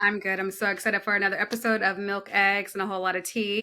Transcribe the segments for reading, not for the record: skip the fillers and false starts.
I'm good. I'm so excited for another episode of Milk, Eggs, and a Whole Lot of Tea.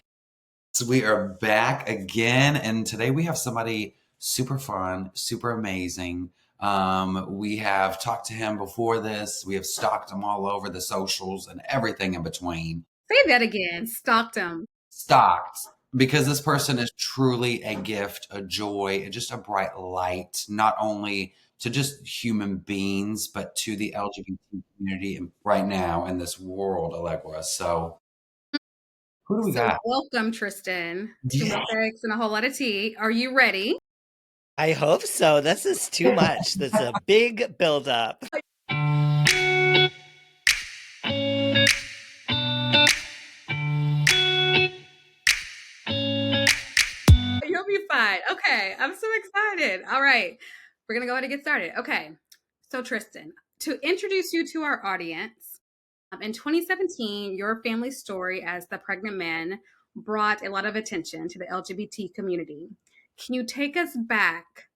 So we are back again, and today we have somebody super fun, super amazing. We have talked to him before this. We have stalked him all over the socials and everything in between. Say that again. Stalked them. Stalked because this person is truly a gift, a joy, and just a bright light, not only to just human beings, but to the LGBT community right now in this world, Allegra. So who do we So, got? welcome, Trystan, to Yeah. Milk, Eggs, and a Whole Lot of Tea. Are you ready? I hope so. This is too much. There's a big buildup. You'll be fine. Okay. I'm so excited. All right. We're going to go ahead and get started. Okay. So, Trystan, to introduce you to our audience, in 2017, your family story as the pregnant man brought a lot of attention to the LGBT community. Can you take us back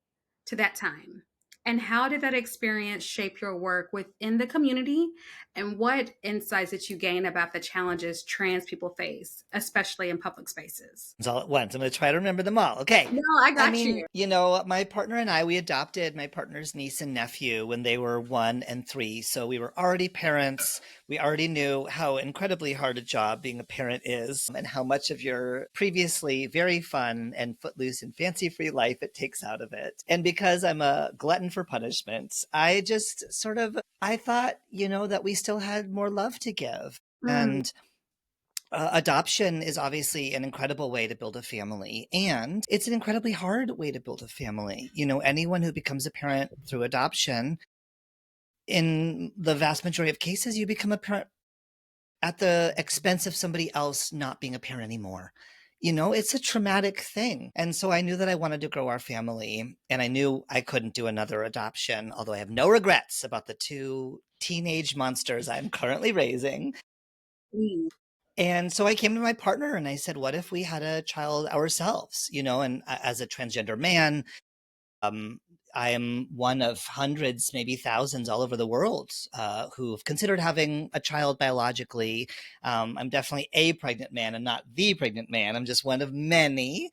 to that time? And how did that experience shape your work within the community? And what insights did you gain about the challenges trans people face, especially in public spaces? It's all at once. I'm going to try to remember them all. Okay. No, I got you. My partner and I, we adopted my partner's niece and nephew when they were 1 and 3. So we were already parents. We already knew how incredibly hard a job being a parent is and how much of your previously very fun and footloose and fancy-free life it takes out of it. And because I'm a glutton for punishment, I just I thought, that we still had more love to give. And adoption is obviously an incredible way to build a family, and it's an incredibly hard way to build a family. Anyone who becomes a parent through adoption, in the vast majority of cases, you become a parent at the expense of somebody else not being a parent anymore. It's a traumatic thing. And so I knew that I wanted to grow our family, and I knew I couldn't do another adoption, although I have no regrets about the 2 teenage monsters I'm currently raising. Mm. And so I came to my partner and I said, what if we had a child ourselves? And as a transgender man, um, I am one of hundreds, maybe thousands all over the world who've considered having a child biologically. I'm definitely a pregnant man and not the pregnant man. I'm just one of many.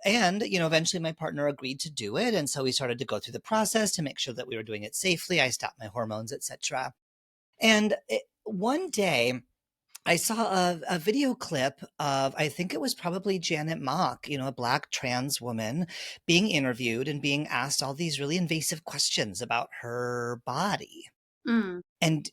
And, eventually my partner agreed to do it. And so we started to go through the process to make sure that we were doing it safely. I stopped my hormones, etc. And one day, I saw a video clip of, I think it was probably Janet Mock, a Black trans woman being interviewed and being asked all these really invasive questions about her body. Mm. And,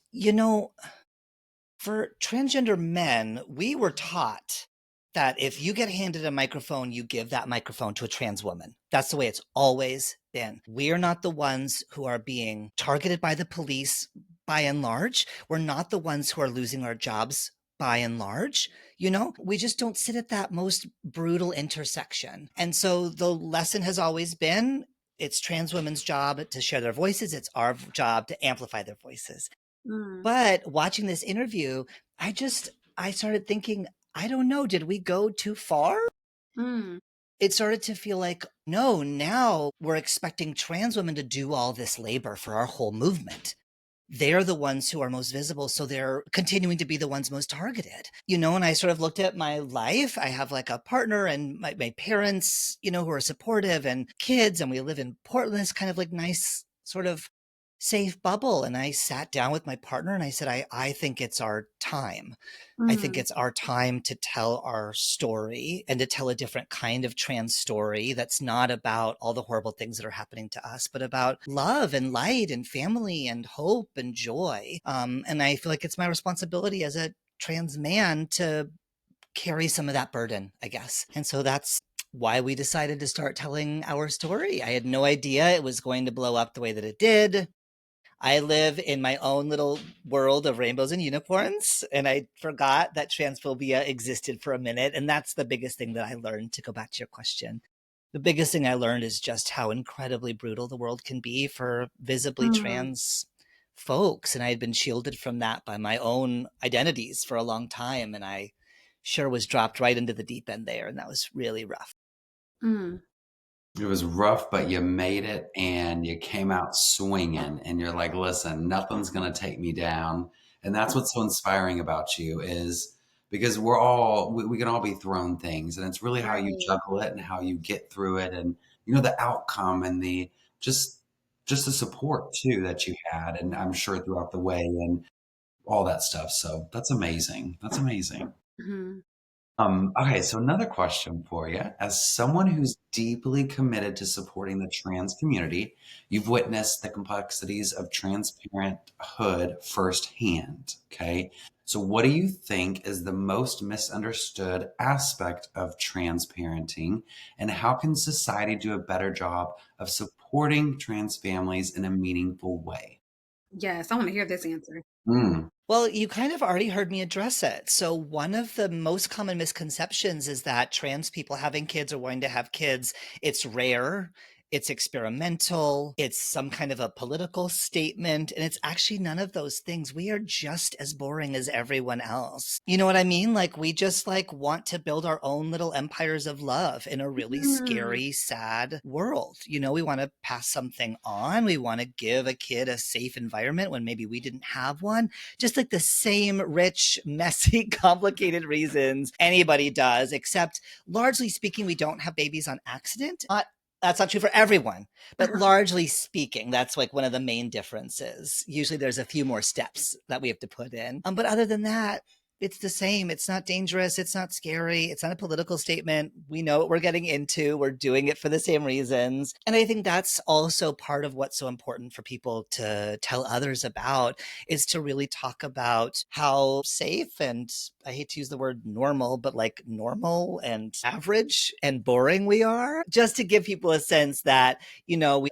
for transgender men, we were taught that if you get handed a microphone, you give that microphone to a trans woman. That's the way it's always been. We are not the ones who are being targeted by the police by and large. We're not the ones who are losing our jobs by and large. We just don't sit at that most brutal intersection. And so the lesson has always been, it's trans women's job to share their voices. It's our job to amplify their voices. Mm. But watching this interview, I started thinking, I don't know, did we go too far? Mm. It started to feel like, no, now we're expecting trans women to do all this labor for our whole movement. They're the ones who are most visible, so they're continuing to be the ones most targeted. And I sort of looked at my life. I have like a partner and my parents, who are supportive, and kids, and we live in Portland, this kind of like nice sort of safe bubble. And I sat down with my partner and I said, I think it's our time. I think it's our time to tell our story and to tell a different kind of trans story that's not about all the horrible things that are happening to us, but about love and light and family and hope and joy. And I feel like it's my responsibility as a trans man to carry some of that burden, I guess. And so that's why we decided to start telling our story. I had no idea it was going to blow up the way that it did. I live in my own little world of rainbows and unicorns, and I forgot that transphobia existed for a minute. And that's the biggest thing that I learned, to go back to your question. The biggest thing I learned is just how incredibly brutal the world can be for visibly trans folks. And I had been shielded from that by my own identities for a long time. And I sure was dropped right into the deep end there. And that was really rough. Mm. It was rough, but you made it and you came out swinging. And you're like, listen, nothing's going to take me down. And that's what's so inspiring about you is because we can all be thrown things, and it's really how you Right. juggle it and how you get through it, and the outcome and the just just the support too that you had, and I'm sure throughout the way and all that stuff. So that's amazing. That's amazing. Mhm. Okay, so another question for you. As someone who's deeply committed to supporting the trans community, you've witnessed the complexities of transparenthood firsthand. Okay, so what do you think is the most misunderstood aspect of trans parenting, and how can society do a better job of supporting trans families in a meaningful way? Yes, I want to hear this answer. Mm, Well, you kind of already heard me address it. So, one of the most common misconceptions is that trans people having kids or wanting to have kids, it's rare, it's experimental, it's some kind of a political statement, and it's actually none of those things. We are just as boring as everyone else. You know what I mean? Like we just like want to build our own little empires of love in a really Mm. scary, sad world. We want to pass something on. We want to give a kid a safe environment when maybe we didn't have one, just like the same rich, messy, complicated reasons anybody does, except largely speaking, we don't have babies on accident. That's not true for everyone, but largely speaking, that's like one of the main differences. Usually there's a few more steps that we have to put in. But other than that, it's the same. It's not dangerous. It's not scary. It's not a political statement. We know what we're getting into. We're doing it for the same reasons. And I think that's also part of what's so important for people to tell others about is to really talk about how safe and I hate to use the word normal, but like normal and average and boring we are, just to give people a sense that,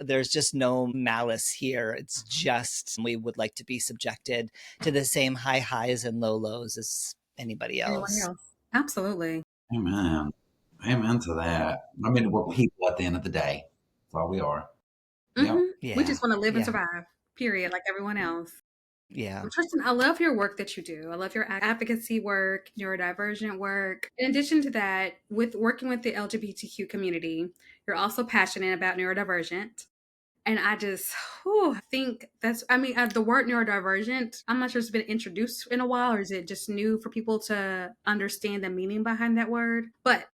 there's just no malice here. It's just we would like to be subjected to the same high highs and low lows as anybody Anyone else. else? Absolutely. amen. Amen to that. I mean, we're people at the end of the day. That's all we are. Yep. We Yeah. just want to live and Yeah. survive, period, like everyone else. Yeah. Well, Tristan, I love your work that you do. I love your advocacy work, neurodivergent work. In addition to that, with working with the LGBTQ community, you're also passionate about neurodivergent. And I just think the word neurodivergent, I'm not sure it's been introduced in a while, or is it just new for people to understand the meaning behind that word? But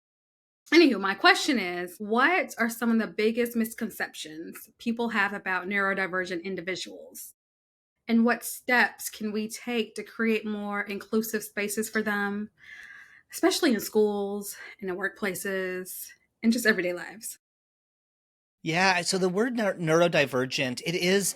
anywho, my question is, what are some of the biggest misconceptions people have about neurodivergent individuals? And what steps can we take to create more inclusive spaces for them, especially in schools and in workplaces and just everyday lives? Yeah. So the word neurodivergent, it is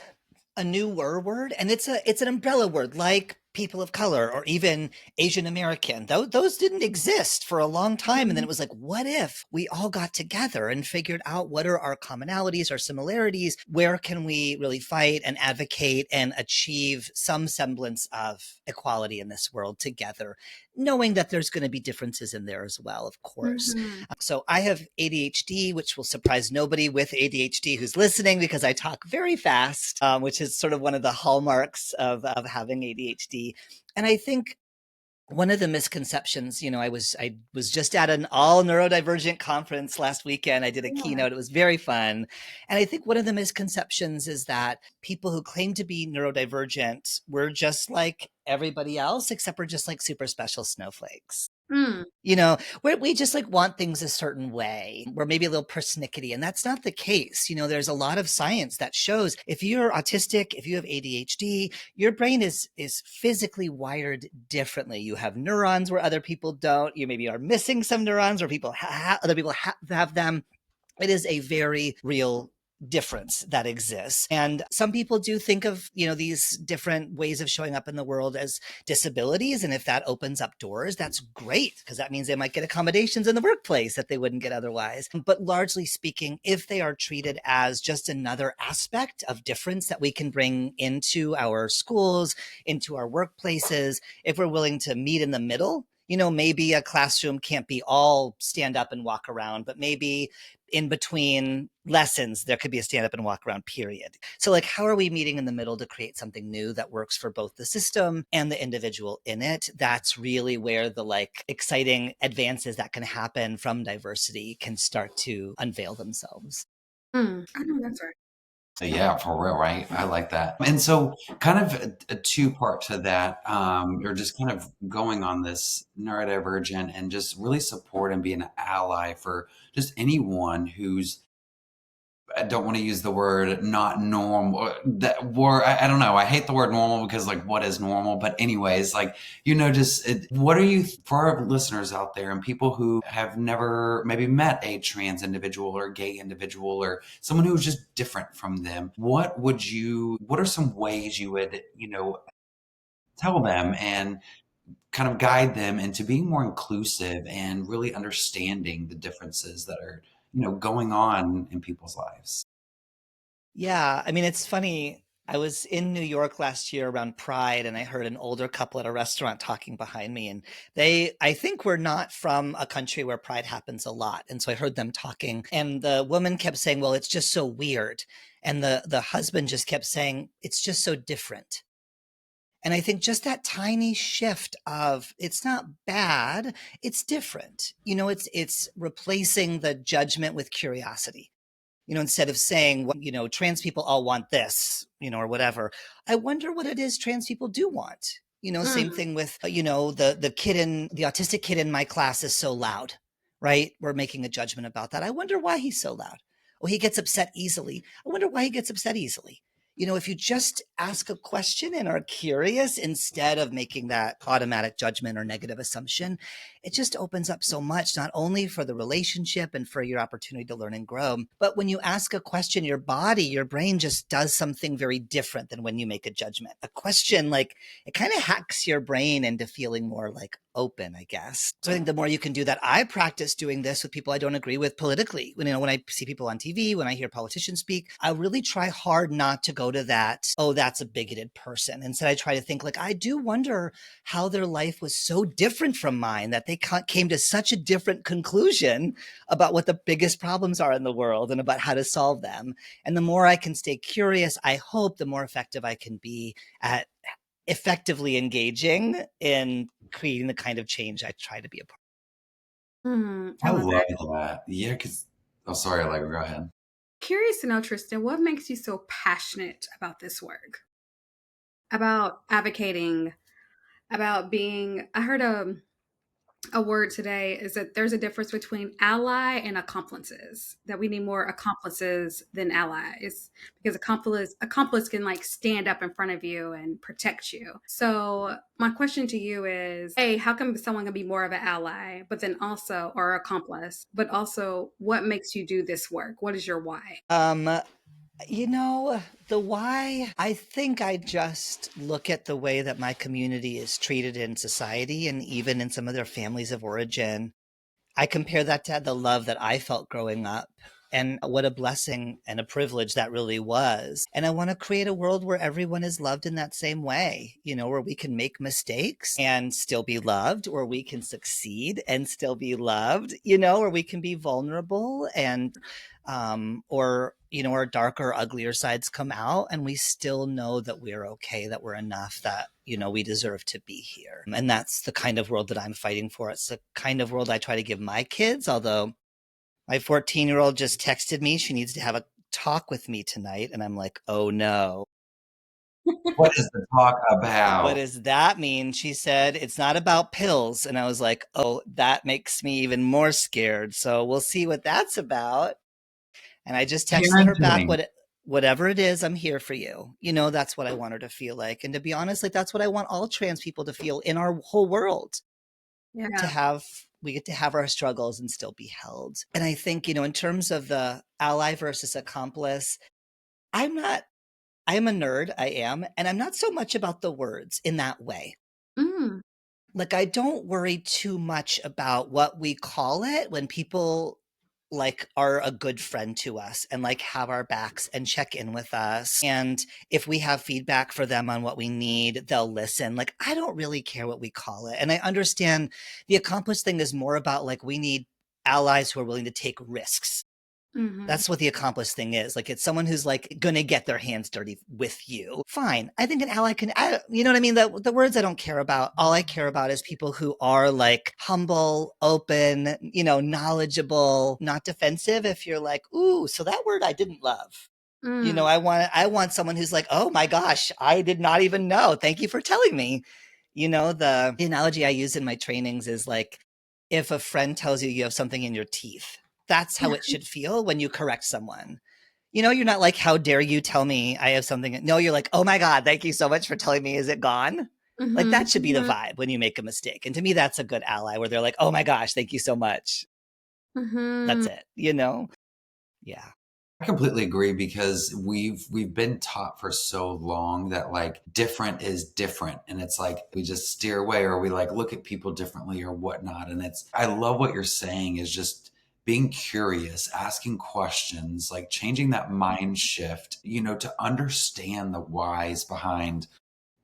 a newer word, and it's an umbrella word like people of color or even Asian American. Those didn't exist for a long time, and then Mhm. it was like, what if we all got together and figured out what are our commonalities, our similarities, where can we really fight and advocate and achieve some semblance of equality in this world together, knowing that there's going to be differences in there as well, of course. Mhm. So I have ADHD, which will surprise nobody with ADHD who's listening because I talk very fast, which is sort of one of the hallmarks of having ADHD. And I think one of the misconceptions, I was just at an all neurodivergent conference last weekend. I did a Yeah. keynote. It was very fun. And I think one of the misconceptions is that people who claim to be neurodivergent, we're just like everybody else, except we're just like super special snowflakes. Mm. We just like want things a certain way. We're maybe a little persnickety, and that's not the case. There's a lot of science that shows if you're autistic, if you have ADHD, your brain is physically wired differently. You have neurons where other people don't. You maybe are missing some neurons where other people have them. It is a very real difference that exists. And some people do think of, these different ways of showing up in the world as disabilities. And if that opens up doors, that's great because that means they might get accommodations in the workplace that they wouldn't get otherwise. But largely speaking, if they are treated as just another aspect of difference that we can bring into our schools, into our workplaces, if we're willing to meet in the middle, maybe a classroom can't be all stand up and walk around, but maybe in between lessons, there could be a stand up and walk around period. So like, how are we meeting in the middle to create something new that works for both the system and the individual in it? That's really where the like exciting advances that can happen from diversity can start to unveil themselves. I know that's right. Yeah, for real, right? I like that. And so, kind of a two-part to that, or just kind of going on this neurodivergent and just really support and be an ally for just anyone who's, I don't want to use the word not normal. That word, I don't know. I hate the word normal because, like, what is normal? But, anyways, like, what are you, for our listeners out there and people who have never maybe met a trans individual or gay individual or someone who's just different from them? What are some ways you would, tell them and kind of guide them into being more inclusive and really understanding the differences that are, going on in people's lives? Yeah, I mean, it's funny. I was in New York last year around Pride, and I heard an older couple at a restaurant talking behind me. And I think, were not from a country where Pride happens a lot. And so I heard them talking, and the woman kept saying, "Well, it's just so weird." And the husband just kept saying, "It's just so different." And I think just that tiny shift of it's not bad, it's different. It's replacing the judgment with curiosity. Instead of saying, well, trans people all want this, or whatever. I wonder what it is trans people do want. Same Mm. thing with, the autistic kid in my class is so loud, right? We're making a judgment about that. I wonder why he's so loud. Oh, he gets upset easily. I wonder why he gets upset easily. If you just ask a question and are curious instead of making that automatic judgment or negative assumption, it just opens up so much, not only for the relationship and for your opportunity to learn and grow, but when you ask a question, your brain just does something very different than when you make a judgment. A question, like, it kind of hacks your brain into feeling more like open, I guess. So I think the more you can do that, I practice doing this with people I don't agree with politically. When I see people on TV, when I hear politicians speak, I really try hard not to go to that, oh, that's a bigoted person. Instead, I try to think, like, I do wonder how their life was so different from mine that they came to such a different conclusion about what the biggest problems are in the world and about how to solve them. And the more I can stay curious, I hope the more effective I can be at effectively engaging in creating the kind of change I try to be a part I I love love it. that. Yeah, because, oh, sorry, Allegra, go ahead. Curious to know, Trystan, what makes you so passionate about this work? About advocating, about being, I heard a word today is that there's a difference between ally and accomplices, that we need more accomplices than allies, because accomplice can like stand up in front of you and protect you. So my question to you is, hey, how come someone can be more of an ally but then also, or accomplice, but also what makes you do this work? What is your why? of. The why, I think I just look at the way that my community is treated in society and even in some of their families of origin. I compare that to the love that I felt growing up. And what a blessing and a privilege that really was. And I want to create a world where everyone is loved in that same way, where we can make mistakes and still be loved, where we can succeed and still be loved, where we can be vulnerable and, or, our darker, uglier sides come out and we still know that we're okay, that we're enough, that, we deserve to be here. And that's the kind of world that I'm fighting for. It's the kind of world I try to give my kids, although my 14-year-old just texted me. She needs to have a talk with me tonight. And I'm like, oh no. What is the talk What about? does that mean? She said, it's not about pills. And I was like, oh, that makes me even more scared. So we'll see what that's about. And I just texted her back, Parenting. whatever it is, I'm here for you. That's what I want her to feel like. And to be honest, like, that's what I want all trans people to feel in our whole world. To Yeah. have We get to have our struggles and still be held. And I think, in terms of the ally versus accomplice, I'm not, I am a nerd, I am, and I'm not so much about the words in that way. Mm. Like, I don't worry too much about what we call it when people like are a good friend to us and like have our backs and check in with us. And if we have feedback for them on what we need, they'll listen. Like, I don't really care what we call it. And I understand the accomplished thing is more about, like, we need allies who are willing to take risks. Hmm. That's what the accomplished thing is. Like, it's someone who's like gonna get their hands dirty with you. Fine. I think an ally can, you know what I mean? The words I don't care about. All I care about is people who are like humble, open, knowledgeable, not defensive. If you're like, ooh, so that word I didn't love. You know, I want someone who's like, "Oh my gosh, I did not even know. Thank you for telling me." You know, the analogy I use in my trainings is like if a friend tells you you have something in your teeth, that's how it should feel when you correct someone. You know, you're not like, "How dare you tell me I have something?" No, you're like, "Oh my god, thank you so much for telling me. Is it gone?" Like that should be the vibe when you make a mistake. And to me, that's a good ally where they're like, "Oh my gosh, thank you so much." That's it, you know? Yeah. I completely agree because we've been taught for so long that like different is different. And it's like we just steer away or we like look at people differently or whatnot. And it's I love what you're saying is just being curious, asking questions, like changing that mind shift, to understand the whys behind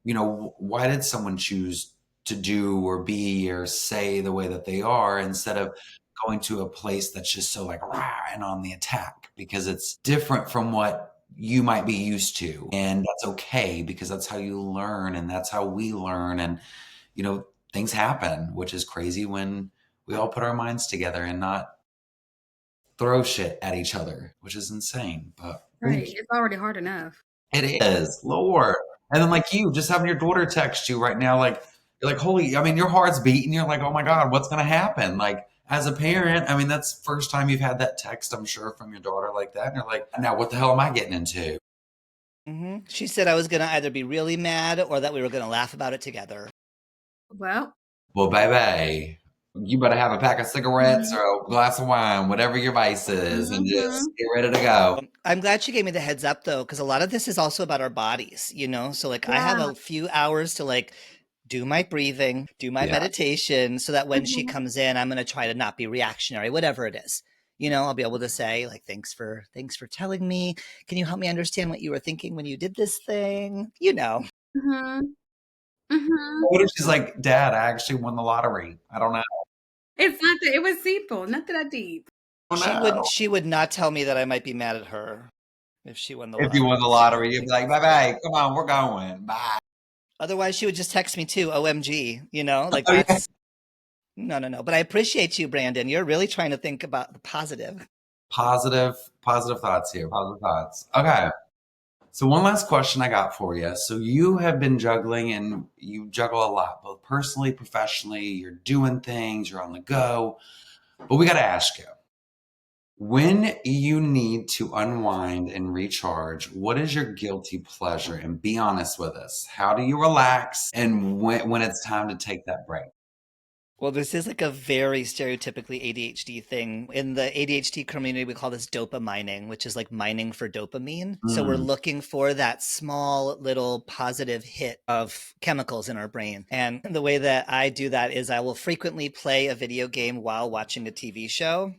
why did someone choose to do or be or say the way that they are instead of going to a place that's just so like rah and on the attack because it's different from what you might be used to. And that's okay because that's how you learn and that's how we learn. And, things happen, which is crazy when we all put our minds together and not throw shit at each other, which is insane. But Right. It's already hard enough. it is, Lord. And then like you just having your daughter text you right now, like you're like, holy, I mean, your heart's beating. You're like, oh my God, what's gonna happen? Like as a parent, I mean, that's the first time you've had that text, I'm sure, from your daughter like that. And you're like, now what the hell am I getting into? She said I was going to either be really mad or that we were going to laugh about it together. Well, baby, you better have a pack of cigarettes or a glass of wine, whatever your vice is, and just get ready to go. I'm glad she gave me the heads up though, because a lot of this is also about our bodies, you know? So like I have a few hours to like do my breathing, do my meditation so that when she comes in, I'm going to try to not be reactionary, whatever it is. You know, I'll be able to say like, thanks for telling me. Can you help me understand what you were thinking when you did this thing? You know. What if she's like, Dad, I actually won the lottery? I don't know. It's not that it was simple, not that deep. She would not tell me that I might be mad at her if she won the If lottery. you won the lottery, you'd be like, bye-bye, come on, we're going. Bye. Otherwise, she would just text me too, OMG, you know? Like that's no. But I appreciate you, Brandon. You're really trying to think about the positive. Positive thoughts here. Positive thoughts. Okay. So one last question I got for you. So you have been juggling and you juggle a lot, both personally, professionally, you're doing things, you're on the go. But we got to ask you, when you need to unwind and recharge, what is your guilty pleasure? And be honest with us. How do you relax and when it's time to take that break? Well, this is like a very stereotypically ADHD thing. In the ADHD community, we call this dopamining, which is like mining for dopamine. So we're looking for that small little positive hit of chemicals in our brain. And the way that I do that is I will frequently play a video game while watching a TV show.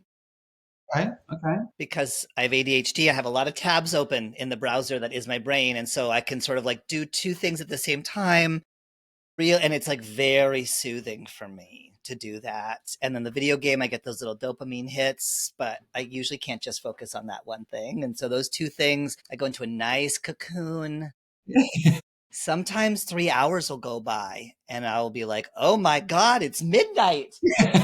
Okay. Because I have ADHD, I have a lot of tabs open in the browser that is my brain. And so I can sort of like do two things at the same time. And it's like very soothing for me to do that. And then the video game, I get those little dopamine hits, but I usually can't just focus on that one thing. And so those two things, I go into a nice cocoon. Sometimes 3 hours will go by and I'll be like, oh my God, it's midnight.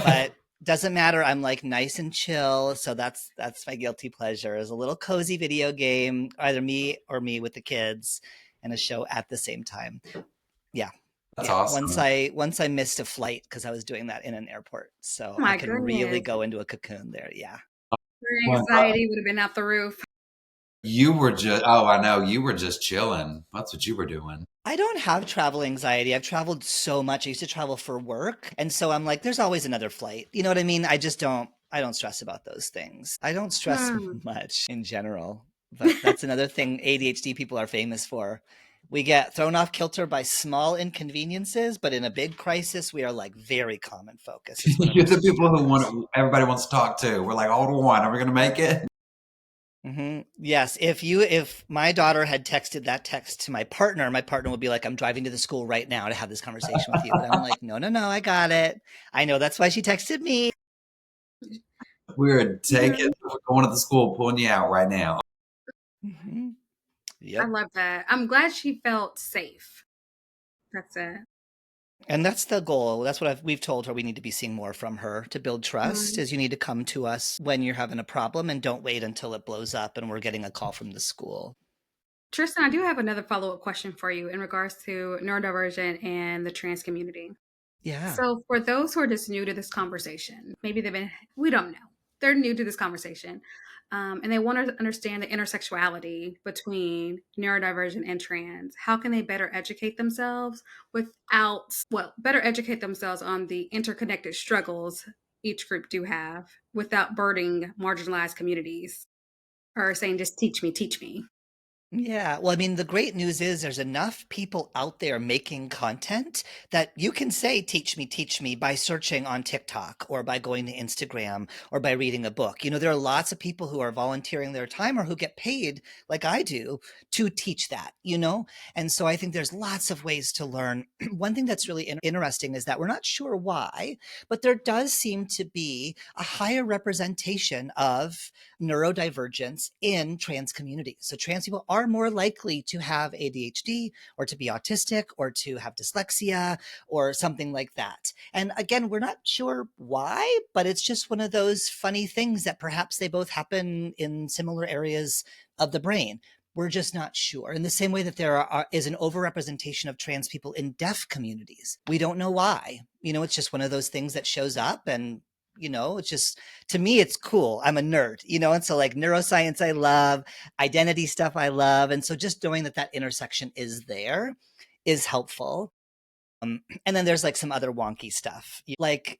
But doesn't matter. I'm like nice and chill. So that's my guilty pleasure is a little cozy video game, either me or me with the kids and a show at the same time. Yeah. That's awesome. Once I missed a flight because I was doing that in an airport. So I can really go into a cocoon there. Yeah. Your anxiety would have been out the roof. You were just, oh, I know. You were just chilling. That's what you were doing. I don't have travel anxiety. I've traveled so much. I used to travel for work. And so I'm like, there's always another flight. You know what I mean? I don't stress about those things. I don't stress much in general. But that's another thing ADHD people are famous for. We get thrown off kilter by small inconveniences, but in a big crisis, we are like very common focus. You're the people who everybody wants to talk to. We're like, hold on, are we going to make it? Yes. If my daughter had texted that text to my partner would be like, I'm driving to the school right now to have this conversation with you. But I'm like, no, I got it. I know that's why she texted me. We're going to the school, pulling you out right now. Yep. I love that. I'm glad she felt safe. That's it. And that's the goal. That's what we've told her we need to be seeing more from her to build trust Mm. is you need to come to us when you're having a problem and don't wait until it blows up and we're getting a call from the school. Trystan, I do have another follow-up question for you in regards to neurodivergent and the trans community. Yeah. So, for those who are just new to this conversation, maybe we don't know, they're new to this conversation, and they want to understand the intersexuality between neurodivergent and trans. How can they better educate themselves better educate themselves on the interconnected struggles each group do have without burdening marginalized communities or saying, just teach me, teach me? Yeah. Well, I mean, the great news is there's enough people out there making content that you can say, teach me by searching on TikTok or by going to Instagram or by reading a book. You know, there are lots of people who are volunteering their time or who get paid, like I do, to teach that, you know? And so I think there's lots of ways to learn. One thing that's really interesting is that we're not sure why, but there does seem to be a higher representation of neurodivergence in trans communities. So trans people are more likely to have ADHD or to be autistic or to have dyslexia or something like that. And again, we're not sure why, but it's just one of those funny things that perhaps they both happen in similar areas of the brain. We're just not sure. In the same way that is an overrepresentation of trans people in deaf communities. We don't know why. You know, it's just one of those things that shows up and it's just, to me, it's cool. I'm a nerd, and so like neuroscience, I love identity stuff. I love. And so just knowing that intersection is there is helpful. And then there's like some other wonky stuff like,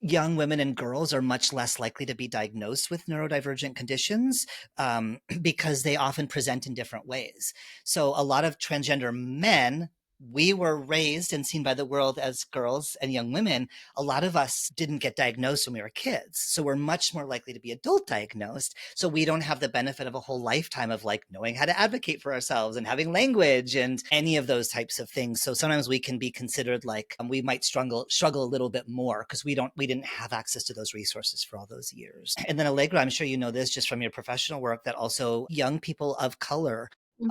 young women and girls are much less likely to be diagnosed with neurodivergent conditions because they often present in different ways. So a lot of transgender men, we were raised and seen by the world as girls and young women. A lot of us didn't get diagnosed when we were kids. So we're much more likely to be adult diagnosed. So we don't have the benefit of a whole lifetime of like knowing how to advocate for ourselves and having language and any of those types of things. So sometimes we can be considered like we might struggle a little bit more because we didn't have access to those resources for all those years. And then Allegra, I'm sure you know this just from your professional work, that also young people of color Mm-hmm.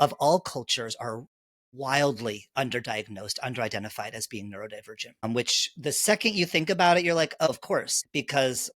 of all cultures are wildly underdiagnosed, underidentified as being neurodivergent, which the second you think about it, you're like, oh, of course, because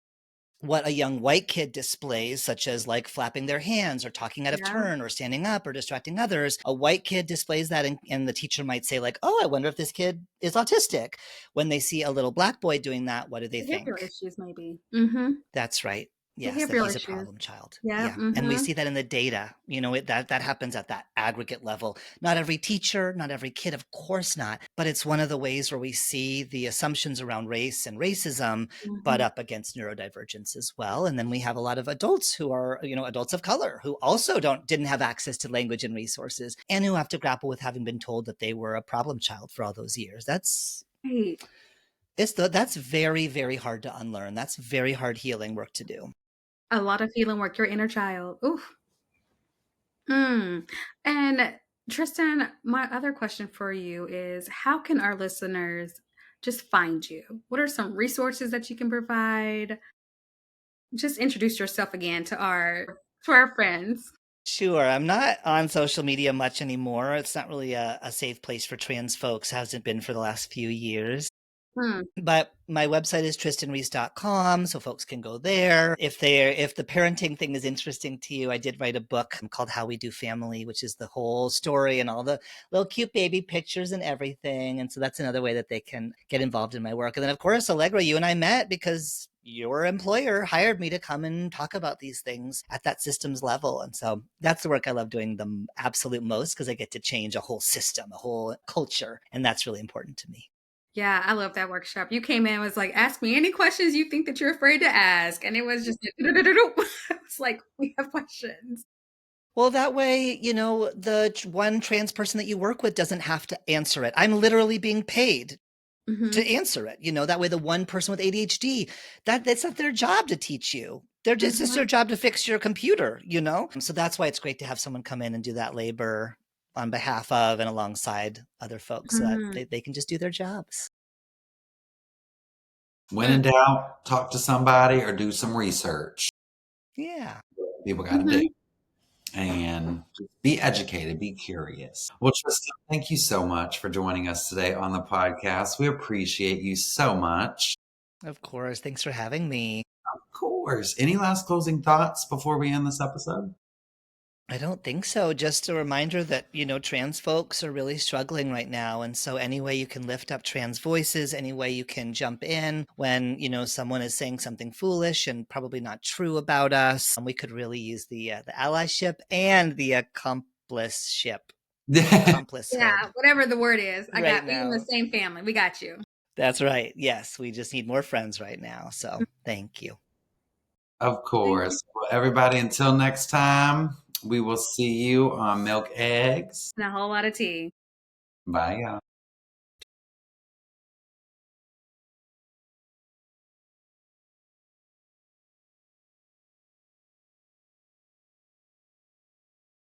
what a young white kid displays, such as like flapping their hands or talking out of Yeah, turn or standing up or distracting others, a white kid displays that, and the teacher might say like, oh, I wonder if this kid is autistic. When they see a little black boy doing that, what do they behavioral think? issues maybe. Mm-hmm. That's right. Yes, that Behavioral he's a issues. problem child. Yeah. Yeah. And we Mm-hmm. see that in the data. That happens at that aggregate level. Not every teacher, not every kid, of course not. But it's one of the ways where we see the assumptions around race and racism butt Mm-hmm. up against neurodivergence as well. And then we have a lot of adults who are, adults of color who also didn't have access to language and resources and who have to grapple with having been told that they were a problem child for all those years. Right. That's very, very hard to unlearn. That's very hard healing work to do. A lot of healing work, your inner child. Oof. Mm. And Trystan, my other question for you is how can our listeners just find you? What are some resources that you can provide? Just introduce yourself again to our friends. Sure. I'm not on social media much anymore. It's not really a safe place for trans folks, hasn't been for the last few years. Hmm. But my website is tristanreese.com, so folks can go there. If the parenting thing is interesting to you, I did write a book called How We Do Family, which is the whole story and all the little cute baby pictures and everything. And so that's another way that they can get involved in my work. And then of course, Allegra, you and I met because your employer hired me to come and talk about these things at that systems level. And so that's the work I love doing the absolute most because I get to change a whole system, a whole culture. And that's really important to me. Yeah, I love that workshop. You came in and was like, ask me any questions you think that you're afraid to ask. And it was just it's like, we have questions. Well, that way, the one trans person that you work with doesn't have to answer it. I'm literally being paid to Hmm. answer it. That way the one person with ADHD, that's not their job to teach you. It's just Hmm. their job to fix your computer. So that's why it's great to have someone come in and do that labor on behalf of and alongside other folks so that Hmm. they can just do their jobs. When in doubt, talk to somebody or do some research. Yeah. People got to do. Hmm. and be educated, be curious. Well, Trystan, thank you so much for joining us today on the podcast. We appreciate you so much. Of course. Thanks for having me. Of course. Any last closing thoughts before we end this episode? I don't think so. Just a reminder that, trans folks are really struggling right now. And so any way you can lift up trans voices, any way you can jump in when, someone is saying something foolish and probably not true about us, we could really use the allyship and the accompliship. Accomplicehood Yeah, whatever the word is. I right got we in the now. same family. We got you. That's right. Yes, we just need more friends right now. So thank you. Of Thank you. course. Well, everybody, until next time, we will see you on Milk Eggs. And a whole lot of tea. Bye, y'all.